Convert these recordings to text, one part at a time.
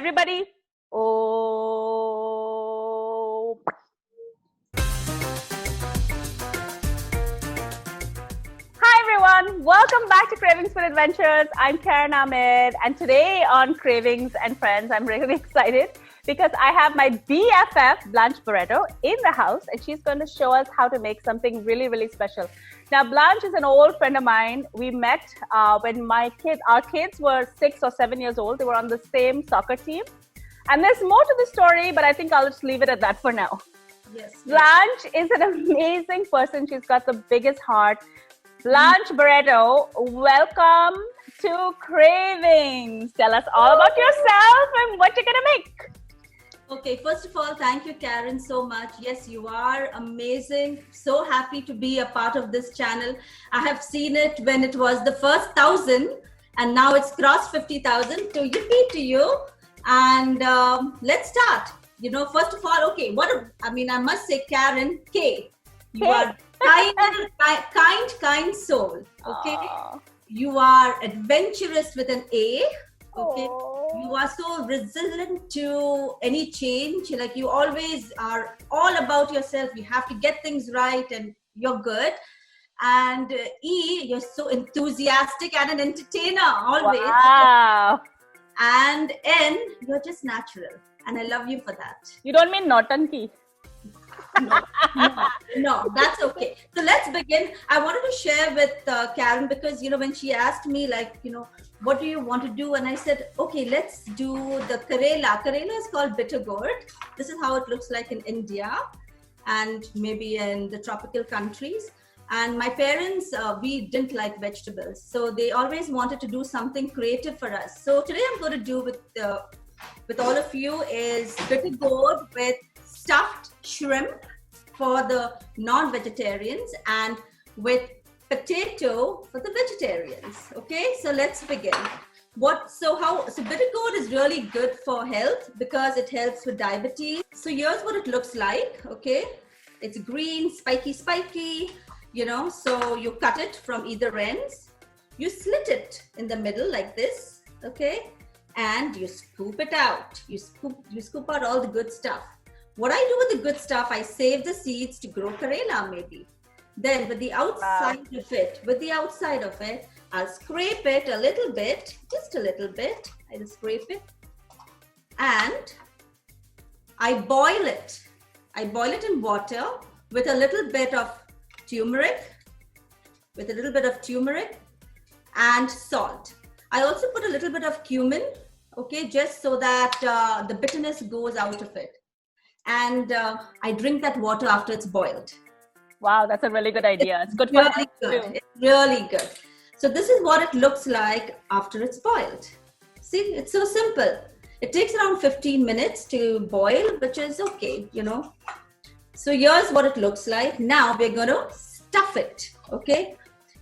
everybody. Oh. Hi everyone, welcome back to Cravings for Adventures. I'm Karen Ahmed, and today on Cravings and Friends, I'm really excited because I have my BFF Blanche Barretto in the house, and she's going to show us how to make something really, really special. Now, Blanche is an old friend of mine. We met when our kids were 6 or 7 years old. They were on the same soccer team. And there's more to the story, but I think I'll just leave it at that for now. Yes. Blanche is an amazing person. She's got the biggest heart. Blanche Barretto, welcome to Cravings. Tell us all about yourself and what you're going to make. Okay, first of all, thank you, Karen, so much. Yes, you are amazing. So happy to be a part of this channel. I have seen it when it was the first 1,000 and now it's crossed 50,000. So yippee to you. And let's start. You know, first of all, okay, I must say, Karen, K. You are kind soul. Okay. Aww. You are adventurous with an A. Okay. Aww. You are so resilient to any change. Like you always are all about yourself. You have to get things right and you're good. And E, you're so enthusiastic and an entertainer always. Wow. And N, you're just natural. And I love you for that. You don't mean Nautanki? No, that's okay. So let's begin. I wanted to share with Karen because, you know, when she asked me like, you know, what do you want to do? And I said, okay, let's do the Karela. Karela is called bitter gourd. This is how it looks like in India and maybe in the tropical countries. And my parents, we didn't like vegetables. So they always wanted to do something creative for us. So today I'm going to do with all of you is bitter gourd with stuffed shrimp for the non-vegetarians and with potato for the vegetarians. Okay, so let's begin. So bitter gourd is really good for health because it helps with diabetes. So here's what it looks like. Okay, it's green, spiky, you know. So you cut it from either ends. You slit it in the middle like this. Okay, and you scoop it out. You scoop out all the good stuff. What I do with the good stuff, I save the seeds to grow Karela maybe. Then with the outside of it, I'll scrape it a little bit, just a little bit. I'll scrape it and I boil it. I boil it in water with a little bit of turmeric, and salt. I also put a little bit of cumin, okay, just so that the bitterness goes out of it. And I drink that water after it's boiled. Wow, that's a really good idea. It's good for really good. Too. It's really good. So this is what it looks like after it's boiled. See, it's so simple. It takes around 15 minutes to boil, which is okay, you know. So here's what it looks like. Now we're going to stuff it, okay?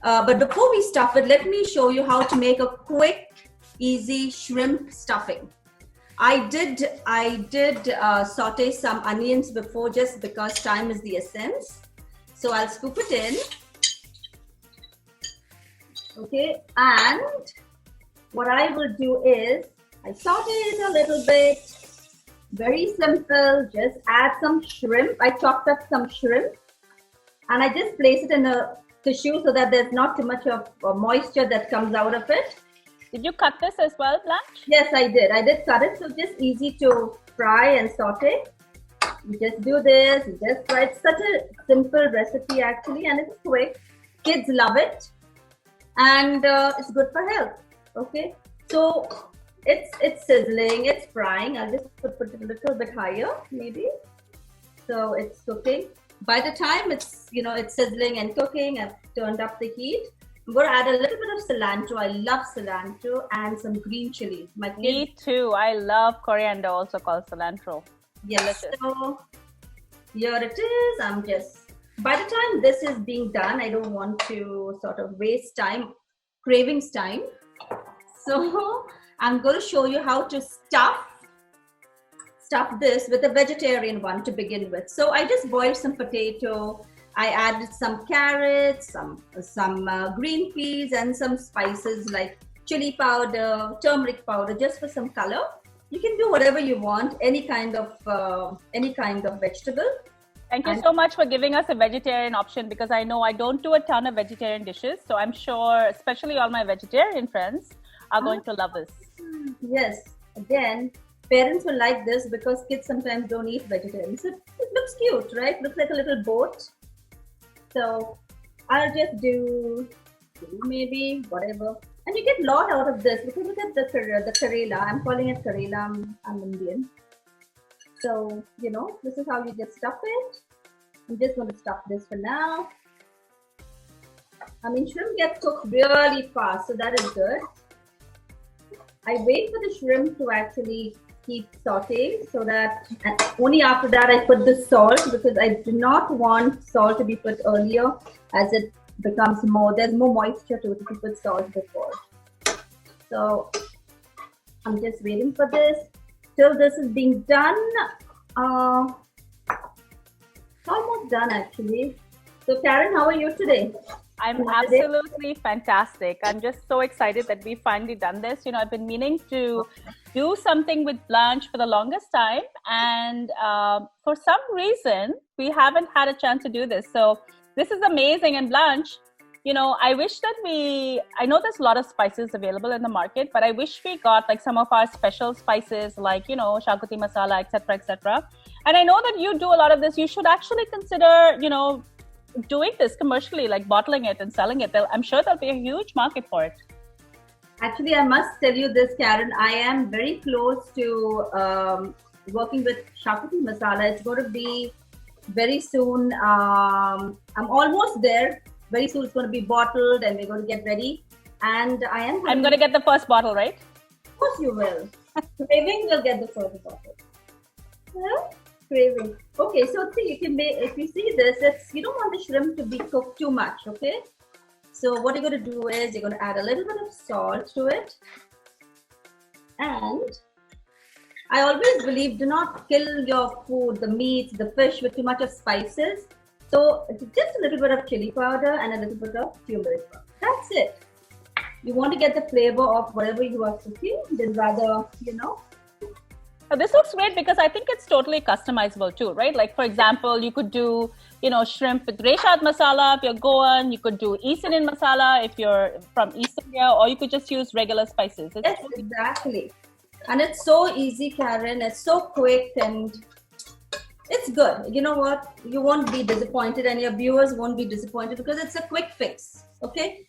But before we stuff it, let me show you how to make a quick, easy shrimp stuffing. I did saute some onions before just because time is the essence. So I'll scoop it in. Okay, and what I will do is I saute it a little bit. Very simple. Just add some shrimp. I chopped up some shrimp and I just place it in a tissue so that there's not too much of moisture that comes out of it. Did you cut this as well, Blanche? Yes, I did. I did cut it. So just easy to fry and saute. You just do this. You just fry. It's such a simple recipe actually, and it's quick. Kids love it, and it's good for health. Okay, so it's sizzling. It's frying. I'll just put it a little bit higher, maybe. So it's cooking. By the time it's sizzling and cooking, I've turned up the heat. I'm going to add a little bit of cilantro. I love cilantro and some green chili. Me too. I love coriander, also called cilantro. Yes. Delicious. So here it is. By the time this is being done, I don't want to sort of waste time, cravings time. So I'm going to show you how to stuff this with a vegetarian one to begin with. So I just boiled some potato. I added some carrots, some green peas and some spices like chili powder, turmeric powder, just for some color. You can do whatever you want, any kind of vegetable. Thank you so much for giving us a vegetarian option, because I know I don't do a ton of vegetarian dishes. So I'm sure, especially all my vegetarian friends are going to love this. Yes. Again, parents will like this because kids sometimes don't eat vegetarian. So it looks cute, right? Looks like a little boat. So I'll just do maybe whatever. And you get a lot out of this because look at the Karela. I'm calling it Karela. I'm Indian. So, this is how you just stuff it. I'm just going to stuff this for now. I mean, shrimp gets cooked really fast, so that is good. I wait for the shrimp to actually keep sauteing, so that only after that I put the salt, because I do not want salt to be put earlier, as it becomes there's more moisture to it if you put salt before. So I'm just waiting for this till this is being done. It's almost done actually. So Karen, how are you today? I'm absolutely fantastic. I'm just so excited that we've finally done this. I've been meaning to do something with Blanche for the longest time. And for some reason, we haven't had a chance to do this. So this is amazing. And Blanche, I wish that I know there's a lot of spices available in the market, but I wish we got like some of our special spices like, shakuti masala, etc., etc. And I know that you do a lot of this. You should actually consider, doing this commercially, like bottling it and selling it. I'm sure there'll be a huge market for it. Actually, I must tell you this, Karen. I am very close to working with shakuti masala. It's going to be very soon. I'm almost there. Very soon it's going to be bottled and we're going to get ready. And I'm going to get the first bottle, right? Of course you will. Kravings will get the first bottle. Yeah? Kravings. Okay, so see, you can make, if you see this, you don't want the shrimp to be cooked too much, okay? So what you're going to do is you're going to add a little bit of salt to it. And I always believe, do not kill your food, the meat, the fish with too much of spices. So just a little bit of chili powder and a little bit of turmeric powder. That's it. You want to get the flavor of whatever you are cooking, then rather, This looks great because I think it's totally customizable too, right? Like, for example, you could do, shrimp with reshad masala if you're Goan. You could do East Indian masala if you're from East India, or you could just use regular spices. Yes, exactly. And it's so easy, Karen. It's so quick and it's good. You know what? You won't be disappointed and your viewers won't be disappointed because it's a quick fix. Okay?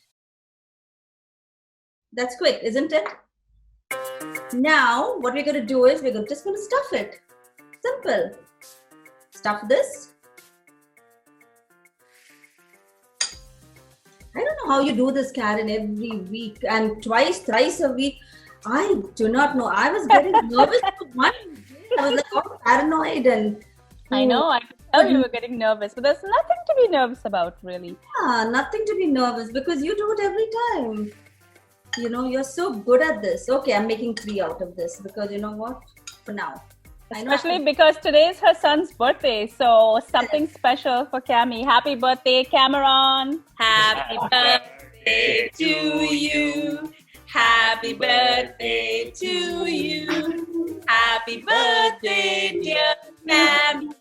That's quick, isn't it? Now, what we're going to do is we're just going to stuff it. Simple. Stuff this. I don't know how you do this, Karen, every week and thrice a week. I do not know. I was getting nervous for one day. I was like all paranoid and... I know. I could tell you were getting nervous, but there's nothing to be nervous about, really. Yeah, nothing to be nervous because you do it every time. You're so good at this. Okay, I'm making 3 out of this because you know what? For now. Especially because today is her son's birthday. So something special for Cami. Happy birthday, Cameron. Happy birthday to you. Happy birthday to you. Happy birthday, dear Cami.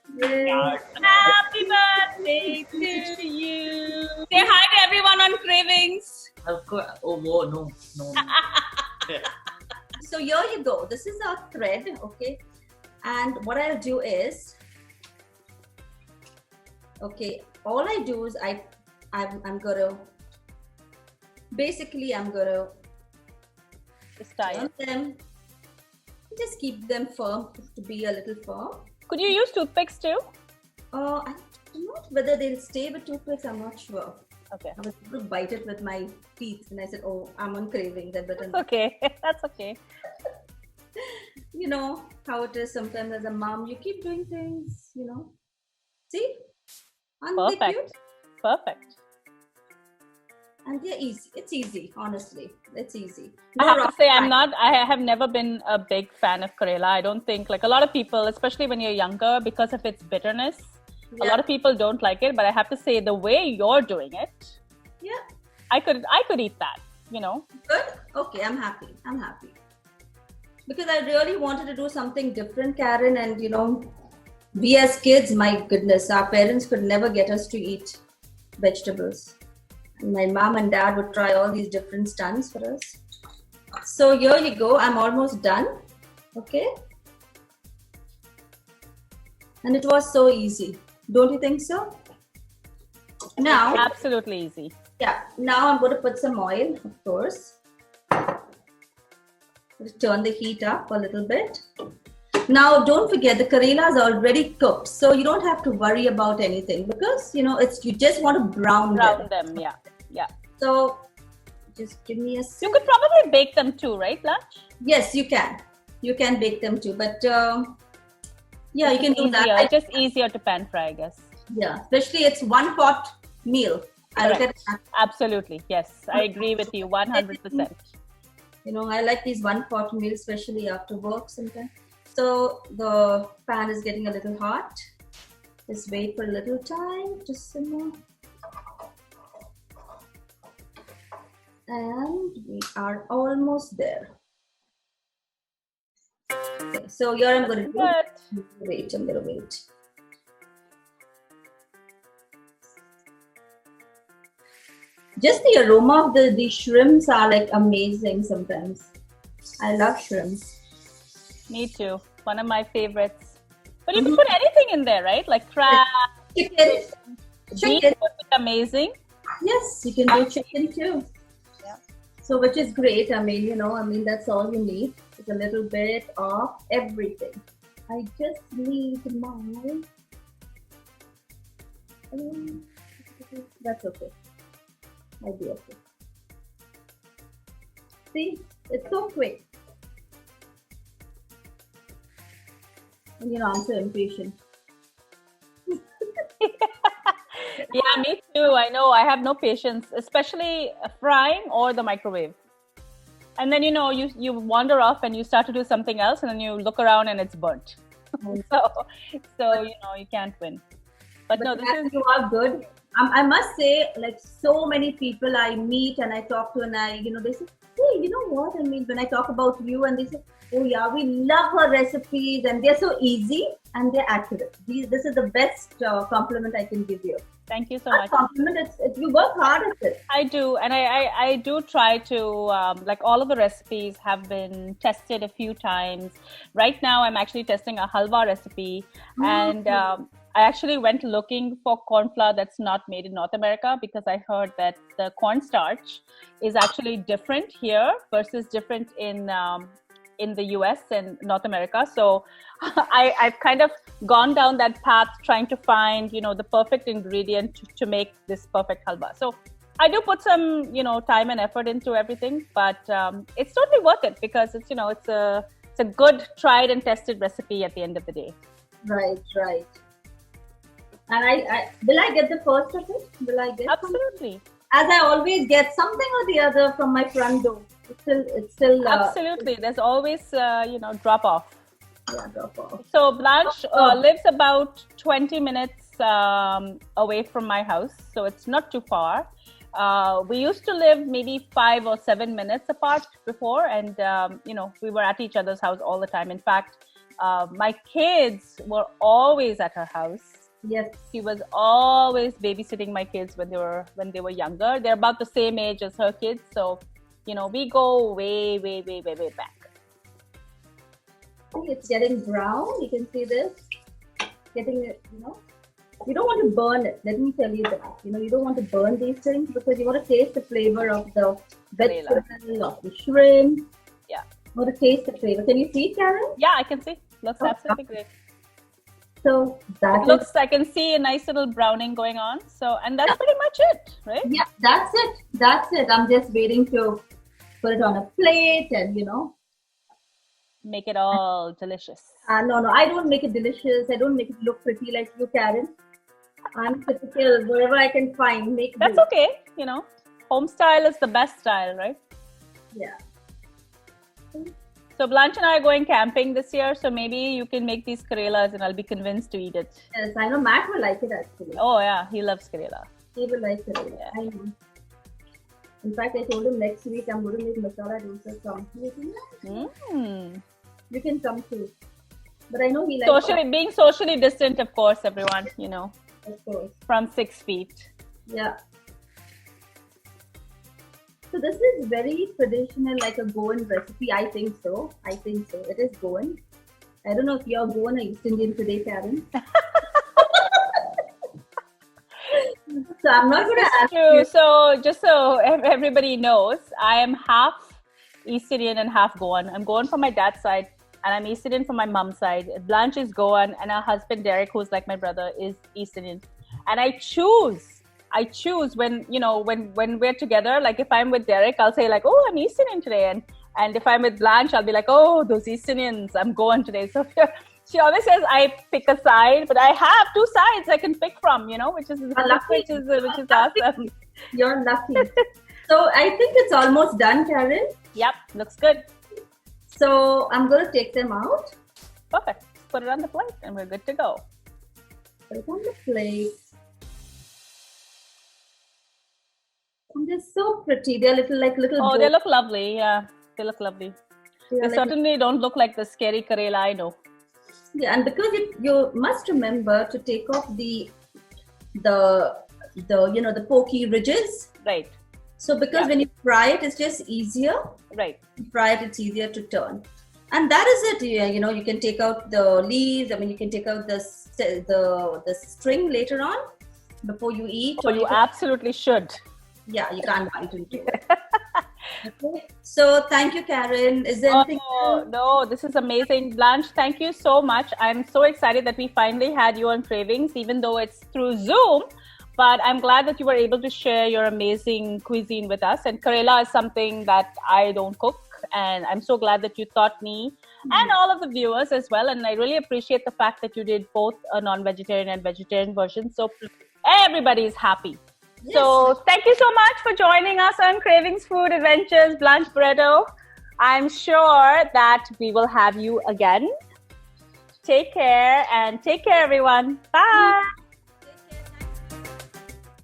Happy birthday to you. Say hi to everyone on Kravings. Of course. Oh, no. So here you go. This is our thread, okay? And what I'll do is, okay, all I do is I'm gonna Just tie turn them, just keep them firm to be a little firm. Could you use toothpicks too? I don't know whether they'll stay with toothpicks. I'm not sure. Okay. I was going to bite it with my teeth, and I said, "Oh, I'm on Kravings." Okay, that's okay. You know how it is sometimes as a mom. You keep doing things, See? Aren't they cute? Perfect. And they're easy. It's easy, honestly. It's easy. I have to say, I have never been a big fan of Karela. I don't think, like a lot of people, especially when you're younger, because of its bitterness, a lot of people don't like it. But I have to say, the way you're doing it, I could eat that, Good? Okay, I'm happy. because I really wanted to do something different, Karen. And we as kids, my goodness, our parents could never get us to eat vegetables. And my mom and dad would try all these different stunts for us. So here you go. I'm almost done. Okay. And it was so easy. Don't you think so? Now, Absolutely easy. yeah. Now I'm going to put some oil, of course. Just turn the heat up a little bit. Now, don't forget the Karelas are already cooked, so you don't have to worry about anything because you just want to brown them. Yeah, yeah. So, just give me a You sec. could probably bake them too, right, Blanche? Yes, you can. You can bake them too, but yeah, you can do Easier. that. It's just easier to pan fry, I guess. Yeah, especially it's one pot meal. I look at it. Absolutely. Yes, I agree with you 100%. I like these one pot meals, especially after work sometimes. So the pan is getting a little hot. Just wait for a little time to simmer. And we are almost there. Okay, so here I'm going to Good. wait. I'm going to wait. Just the aroma of the shrimps are like amazing sometimes. I love shrimps. Me too. One of my favorites. But you can put anything in there, right? Like crab, Chicken. beef Chicken. would be amazing. Yes, you can do chicken too. Yeah. So which is great. I mean that's all you need. It's a little bit of everything. I just need my. That's okay. I'll be okay. See, it's so quick. And I'm so impatient. Yeah, me too. I know. I have no patience, especially frying or the microwave. And then you wander off and you start to do something else, and then you look around and it's burnt. so you can't win. But no, this is you are good. I must say, like so many people I meet and I talk to, and they say, hey, you know what? I mean, when I talk about you, and they say, oh yeah, we love her recipes, and they're so easy and they're accurate. This is the best compliment I can give you. Thank you so much. Compliment. You work hard at it. I do, and I do try to like all of the recipes have been tested a few times. Right now, I'm actually testing a halwa recipe, and I actually went looking for corn flour that's not made in North America because I heard that the cornstarch is actually different here versus different in the US and North America. So I've kind of gone down that path trying to find, the perfect ingredient to make this perfect halwa. So I do put some, time and effort into everything, but it's totally worth it because it's a good tried and tested recipe at the end of the day. Right. And I will I get the first of it? Will I get Absolutely. Something? As I always get something or the other from my front door. It's still Absolutely. There's always drop off. Yeah, drop off. So Blanche lives about 20 minutes away from my house, so it's not too far. We used to live maybe 5 or 7 minutes apart before, and we were at each other's house all the time. In fact, my kids were always at her house. Yes, she was always babysitting my kids when they were younger. They're about the same age as her kids, so we go way back. It's getting brown. You can see this. Getting it, you don't want to burn it. Let me tell you that. You don't want to burn these things because you want to taste the flavor of the vegetable, of the shrimp. Yeah. You want to taste the flavor. Can you see, Karen? Yeah, I can see. Looks absolutely great. So that looks, I can see a nice little browning going on. So, and that's pretty much it, right? Yeah, that's it. I'm just waiting to put it on a plate and, make it all delicious. No, I don't make it delicious. I don't make it look pretty like you, Karen. I'm typical, whatever I can find, make it. That's okay. Home style is the best style, right? Yeah. So Blanche and I are going camping this year, so maybe you can make these Karelas and I'll be convinced to eat it. Yes, I know Matt will like it actually. Oh yeah, he loves Karela. He will like it. Yeah. I know. In fact, I told him next week I'm going to make masala dosa from. You can come too. But I know he likes being socially distant, of course, everyone, of course. from 6 feet. Yeah. So this is very traditional, like a Goan recipe. I think so. It is Goan. I don't know if you're Goan or East Indian today, Karen. So I'm not going to ask you. So just so everybody knows, I am half East Indian and half Goan. I'm Goan from my dad's side, and I'm East Indian from my mom's side. Blanche is Goan, and our husband Derek, who's like my brother, is East Indian. And I choose when we're together. Like if I'm with Derek, I'll say like, oh, I'm East Indian today, and if I'm with Blanche, I'll be like, oh, those East Indians, I'm Goan today. So she always says I pick a side, but I have 2 sides I can pick from, which is awesome. You're lucky. So I think it's almost done, Karen. Yep, looks good. So I'm going to take them out. Perfect. Put it on the plate and we're good to go. Put it on the plate. And they're so pretty. They're little. Oh, they look lovely. Yeah, they look lovely. Yeah, they certainly don't look like the scary Karela I know. Yeah, and because you must remember to take off the pokey ridges. Right. So because when you fry it, it's just easier. Right. You fry it, it's easier to turn. And that is it. Yeah, you can take out the leaves. I mean, you can take out the string later on before you eat. Oh, you absolutely should. Yeah, you can't bite into it. Okay. So thank you, Karen. Is there anything? No, this is amazing. Blanche, thank you so much. I'm so excited that we finally had you on Cravings, even though it's through Zoom. But I'm glad that you were able to share your amazing cuisine with us. And Karela is something that I don't cook. And I'm so glad that you taught me and all of the viewers as well. And I really appreciate the fact that you did both a non-vegetarian and vegetarian version. So everybody is happy. Yes. So thank you so much for joining us on Cravings Food Adventures, Blanche Barretto. I'm sure that we will have you again. Take care, everyone. Bye.